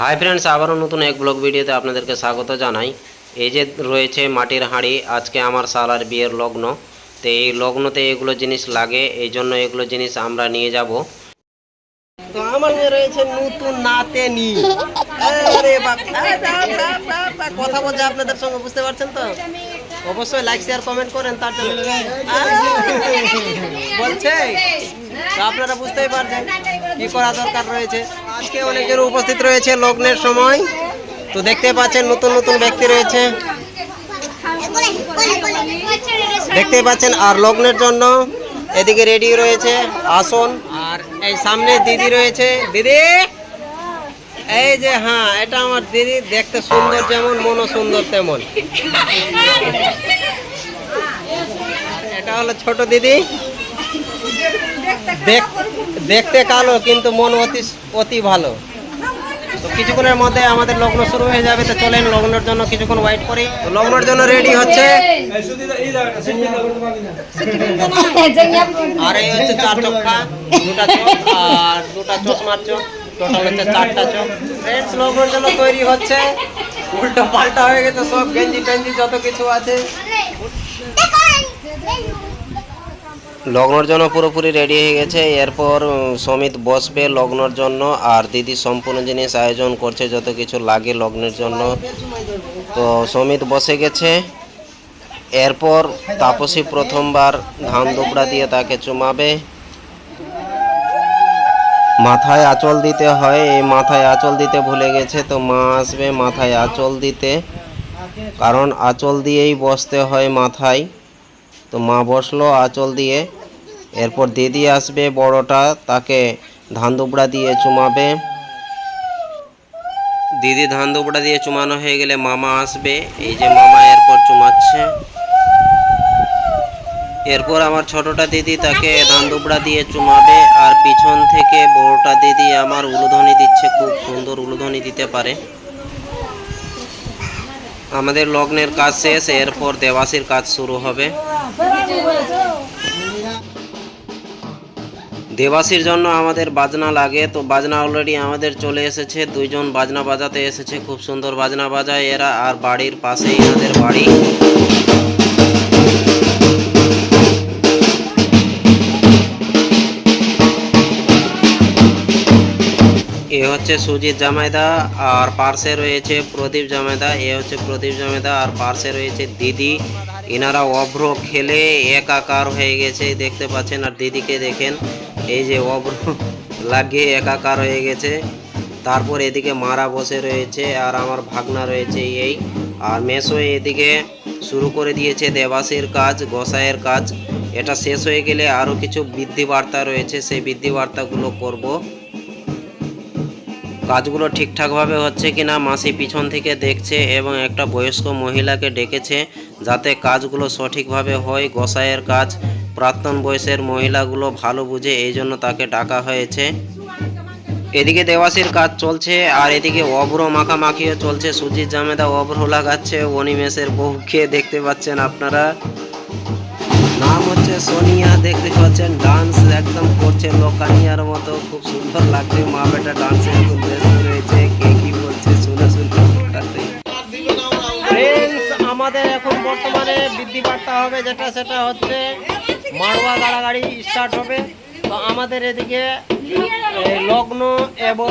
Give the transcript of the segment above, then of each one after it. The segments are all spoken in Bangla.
হাই ফ্রেন্ডস, আবারও নতুন এক ব্লগ ভিডিওতে আপনাদেরকে স্বাগত জানাই। এই যে রয়েছে মাটির হাঁড়ি, আজকে আমার শালার বিয়ের লগ্ন। তো এই লগ্নতে এগুলো জিনিস লাগে, এই জন্য এগুলো জিনিস আমরা নিয়ে যাব। তো আমার মেয়ে রয়েছে নতুন নাতেনি। আরে বাপ, কথা বলছে আপনাদের সঙ্গে, বুঝতে পারছেন তো? অবশ্যই লাইক শেয়ার কমেন্ট করেন, তার জন্য বলছে আপনারা বুঝতেই পারছেন কি করা দরকার রয়েছে। আজকে অনেকজন উপস্থিত রয়েছে লগ্নের সময়, তো দেখতে পাচ্ছেন নতুন নতুন ব্যক্তি রয়েছে, দেখতে পাচ্ছেন। আর লগ্নের জন্য এদিকে রেডি রয়েছে আসন, আর এই সামনে দিদি রয়েছে। দিদি, এই যে, হ্যাঁ, এটা আমার দিদি, দেখতে সুন্দর যেমন, মনও সুন্দর তেমন। এটা হলো ছোট দিদি, দেখতে কালো কিন্তু মন অতি ভালো। তো কিছুক্ষণের মধ্যে আমাদের লগ্ন শুরু হয়ে যাবে, তো চলেন লগ্নের জন্য কিছুক্ষণ ওয়েট করি। লগ্নের জন্য রেডি হচ্ছে। আর এই হচ্ছে 4 চোখা, 2টা চোখ আর 2টা চশমার চোখ, টোটাল হচ্ছে 4টা চোখ। ফ্রেন্ডস, লগ্নের জন্য তৈরি হচ্ছে, উল্টো পাল্টা হয়ে গেছে সব, গেঞ্জি টেঞ্জি যত কিছু আছে। লগ্নের জন্য পুরোপুরি রেডি হয়ে গেছে। এরপর সমিত বসবে লগ্নের জন্য, আর দিদি সম্পূর্ণ জিনিস আয়োজন করছে, যত কিছু লাগে লগ্নের জন্য। তো সমিত বসে গেছে। এরপর তাপসী প্রথমবার ধান দুবড়া দিয়ে তাকে চুমাবে। মাথায় আঁচল দিতে হয়, এই মাথায় আঁচল দিতে ভুলে গেছে, তো মা আসবে মাথায় আঁচল দিতে, কারণ আঁচল দিয়েই বসতে হয় মাথায়। তো মা বসলো আঁচল দিয়ে। এরপর দিদি আসবে বড়টা, তাকে ধান দুবড়া দিয়ে চুমাবে। দিদি ধান দুবড়া দিয়ে চুমানো হয়ে গেলে মামা আসবে, এই যে মামা এরপর চুমাচ্ছে। এরপর আমার ছোটটা দিদি তাকে ধান দুবড়া দিয়ে চুমাবে, আর পিছন থেকে বড়টা দিদি আমার উলুধ্বনি দিচ্ছে, খুব সুন্দর উলুধ্বনি দিতে পারে। আমাদের লগ্নের কাজ শেষ, এরপর দেবাসীর কাজ শুরু হবে। দেবাসীর জন্য আমাদের বাজনা লাগে, তো বাজনা অলরেডি আমাদের চলে এসেছে। 2 জন বাজনা বাজাতে এসেছে, খুব সুন্দর বাজনা বাজায় এরা, আর বাড়ির পাশেই এনাদের বাড়ি। এ হচ্ছে সুজিত জামাইদা, আর পার্শ্বে রয়েছে প্রদীপ জামাইদা। এ হচ্ছে প্রদীপ জামাইদা, আর পার্শ্বে রয়েছে দিদি। এনারা অভ্র খেলে একাকার হয়ে গেছে, দেখতে পাচ্ছেন। আর দিদিকে দেখেন, এই যে অভ্র লাগিয়ে একাকার হয়ে গেছে। তারপর এদিকে মারা বসে রয়েছে, আর আমার ভাগনা রয়েছে এই। আর মেসো এদিকে শুরু করে দিয়েছে দেবাসীর কাজ, গোসাইয়ের কাজ। এটা শেষ হয়ে গেলে আরও কিছু বৃদ্ধি বার্তা রয়েছে, সেই বৃদ্ধি বার্তাগুলো করব। কাজগুলো ঠিকঠাকভাবে হচ্ছে কিনা মাসি পিছন থেকে দেখছে, এবং একটা বয়স্ক মহিলাকে ডেকেছে যাতে কাজগুলো সঠিকভাবে হয়। গোসাইয়ের কাজ প্রাক্তন বয়সের মহিলাগুলো ভালো বুঝে, এই জন্য তাকে ডাকা হয়েছে। এদিকে দেবাসীর কাজ চলছে, আর এদিকে অভ্র মাখামাখিও চলছে। সুজিত জামেদা অভ্র লাগাচ্ছে অনিমেষের বউকে, দেখতে পাচ্ছেন আপনারা। নাম হচ্ছে সোনিয়া, দেখতে পাচ্ছেন। ডান্স একদম করছে লোকানিয়ার মতো, খুব সুন্দর লাগছে। মা বেটা ডান্সে খুব ব্যস্ত রয়েছে, কে কি বলছে শুনে শুনে। আমাদের এখন বর্তমানে বৃদ্ধি বার্তা হবে, যেটা সেটা হচ্ছে মাড়োয়া গাড়াগাড়ি স্টার্ট হবে। তো আমাদের এদিকে লগ্ন এবং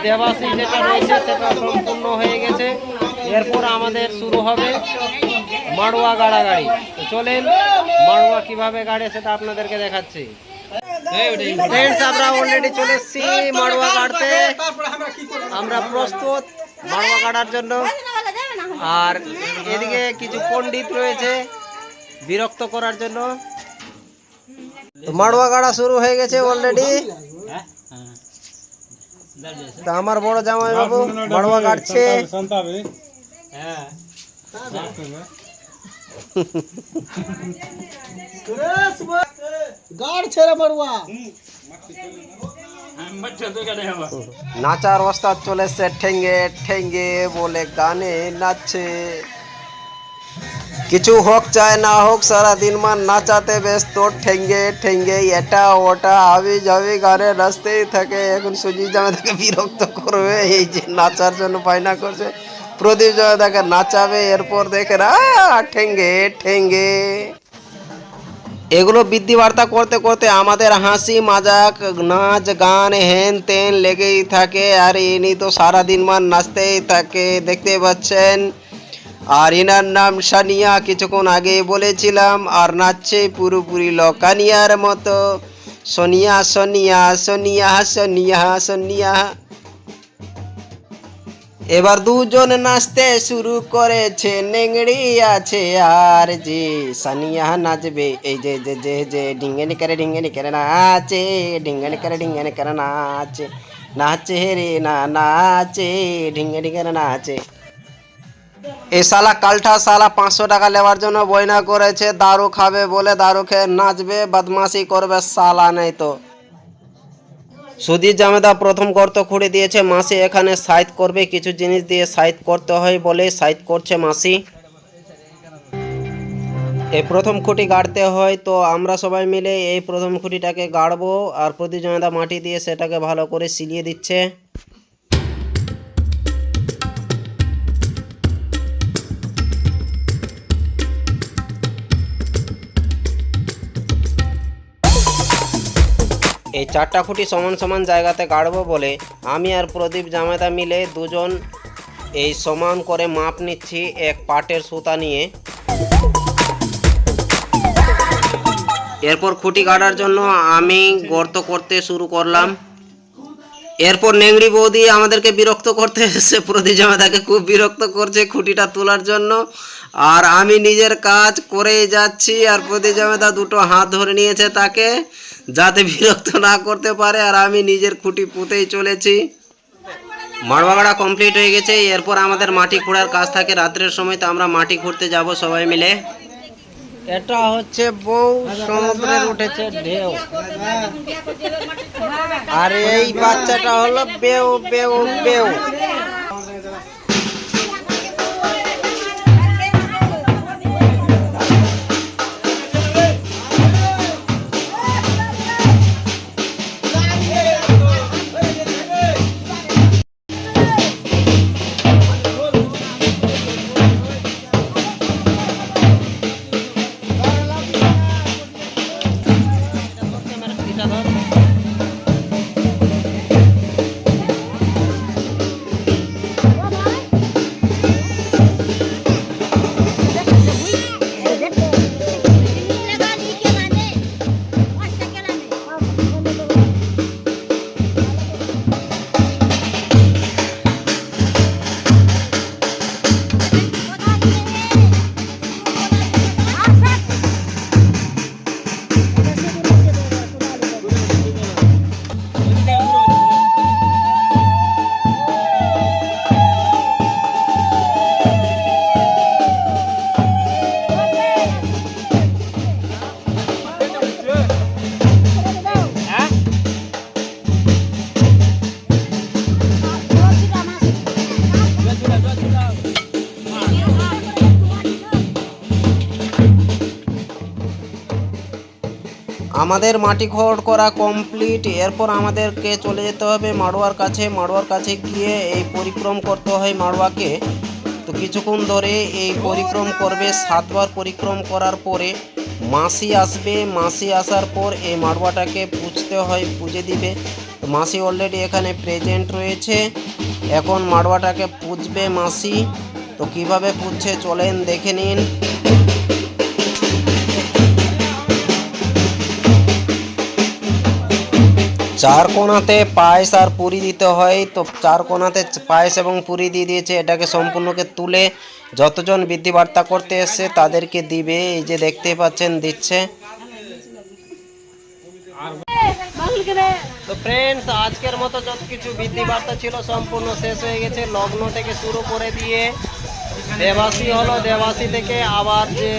দেবাসী যেটা রয়েছে সেটা সম্পূর্ণ হয়ে গেছে। এরপর আমাদের শুরু হবে মাড়োয়া গাড়াগাড়ি। তো চলেন মাড়োয়া কিভাবে গাড়ে সেটা আপনাদেরকে দেখাচ্ছি। ফ্রেন্ডস, আমরা অলরেডি চলে এসেছি মাড়োয়া গাড়তে। আমরা প্রস্তুত মাড়োয়া গাড়ার জন্য। আর এদিকে কিছু পণ্ডিত রয়েছে বিরক্ত করার জন্য। তো মাড়োয়া গাড়া শুরু হয়ে গেছে অলরেডি। তা আমার বড় জামাই বাবু মাড়োয়া গাড়ছে। নাচার ওস্তাদ চলেছে, ঠেঙ্গে ঠেঙ্গে বলে গানে নাচছে। কিছু হোক চায় না হোক সারাদিন মান নাচাতে ব্যস্ত, ঠেঙ্গে ঠেঙ্গে এটা ওটা হাবি জাবি গানে নাচতেই থাকে। এখন সুজিত জামেদাকে বিরক্ত করবে, এই যে নাচার জন্য বায়না করছে, প্রদীপ জামেদাকে নাচাবে, এরপর দেখে ঠেঙ্গে ঠেঙ্গে। এগুলো বৃদ্ধি বার্তা করতে করতে আমাদের হাসি মজাক নাচ গান হেন তেন লেগেই থাকে। আর ইনি তো সারাদিন মান নাচতেই থাকে, দেখতে পাচ্ছেন। আর ইনার নাম সানিয়া, কিছুক্ষণ আগে বলেছিলাম। আর নাচছে পুরোপুরি লকানিয়ার মতো, সোনিয়া সোনিয়া সোনিয়া সোনিয়া সোনিয়া। এবার দুজন নাচতে শুরু করেছে, নেংড়ি আছে আর যে সানিয়া নাচবে। এই যে যে যে যে ঢিঙ্গেনি করে নাচে, ঢিঙ্গেনি করে নাচে, নাচে রে না নাচে, ঢিঙ্গেনি করে নাচে। এই শালা কালটা শালা 500 টাকা নেওয়ার জন্য বয়না করেছে, দারু খাবে বলে দারু খেয়ে নাচবে, বদমাশি করবে শালা, নেই তো। সুজিত জামেদা প্রথম গর্ত খুঁড়ে দিয়েছে, মাসি এখানে সাইড করবে, কিছু জিনিস দিয়ে সাইড করতে হয় বলে সাইড করছে মাসি। এই প্রথম খুঁটি গাড়তে হয়, তো আমরা সবাই মিলে এই প্রথম খুঁটিটাকে গাড়বো। আর প্রদীপ জামেদা মাটি দিয়ে সেটাকে ভালো করে সিলিয়ে দিচ্ছে। এই 4টা খুঁটি সমান সমান জায়গাতে গাড়বো বলে আমি আর প্রদীপ জামেদা মিলে দুজন এই সমান করে মাপ নিচ্ছি এক পাটের সুতা নিয়ে। এরপর খুঁটি গাড়ার জন্য আমি গর্ত করতে শুরু করলাম। এরপর নেংড়ি বৌদি আমাদেরকে বিরক্ত করতে এসে প্রদীপ জামেদাকে খুব বিরক্ত করছে খুঁটিটা তোলার জন্য। আর আমি নিজের কাজ করেই যাচ্ছি, আর প্রদীপ জামেদা দুটো হাত ধরে নিয়েছে তাকে, যাতে বিরক্ত না করতে পারে। আর আমি নিজের খুঁটি পুঁতেই চলেছি। মাড়বা গাড়া কমপ্লিট হয়ে গেছে। এরপর আমাদের মাটি খোঁড়ার কাজ থাকে রাত্রের সময়, তো আমরা মাটি খুঁড়তে যাব সবাই মিলে। এটা হচ্ছে বউ সমুদ্রের উঠেছে ঢেউ, আর এই বাচ্চাটা হলো বেউ বেউ বেউ। আমাদের মাটি খোঁড় করা কমপ্লিট। এরপর আমাদেরকে চলে যেতে হবে মাড়োয়ার কাছে। মাড়োয়ার কাছে গিয়ে এই পরিক্রম করতে হয় মাড়োয়াকে। তো কিছুক্ষণ ধরে এই পরিক্রম করবে, 7 বার পরিক্রম করার পরে মাসি আসবে। মাসি আসার পর এই মাড়োয়াটাকে পুজতে হয়, পুজে দিবে। তো মাসি অলরেডি এখানে প্রেজেন্ট রয়েছে, এখন মাড়োয়াটাকে পুজবে মাসি। তো কিভাবে পুজছে চলেন দেখে নিন। চার কোণাতে পায়েস আর পুরি দিতে হয়, তো 4 কোণাতে পায়েস এবং পুরি দিয়ে দিয়েছে। এটাকে সম্পূর্ণকে তুলে যতজন বৃদ্ধি বার্তা করতে এসছে তাদেরকে দিবে। এই যে দেখতে পাচ্ছেন দিচ্ছে। তো ফ্রেন্ডস, আজকের মতো যত কিছু বৃদ্ধি বার্তা ছিল সম্পূর্ণ শেষ হয়ে গেছে। লগ্ন থেকে শুরু করে দিয়ে দেবাসী হলো, দেবাসী থেকে আবার যে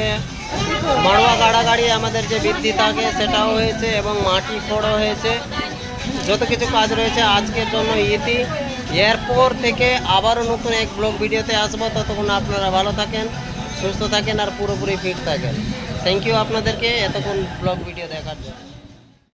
মাড়োয়া গাড়াগাড়ি আমাদের যে বৃদ্ধি থাকে সেটাও হয়েছে, এবং মাটি খোঁড়ও হয়েছে। যত কিছু কাজ রয়েছে আজকের জন্য ইতি। এরপর থেকে আবারও নতুন এক ব্লগ ভিডিওতে আসবো। ততক্ষণ আপনারা ভালো থাকেন, সুস্থ থাকেন আর পুরোপুরি ফিট থাকেন। থ্যাংক ইউ আপনাদেরকে এতক্ষণ ব্লগ ভিডিও দেখার জন্য।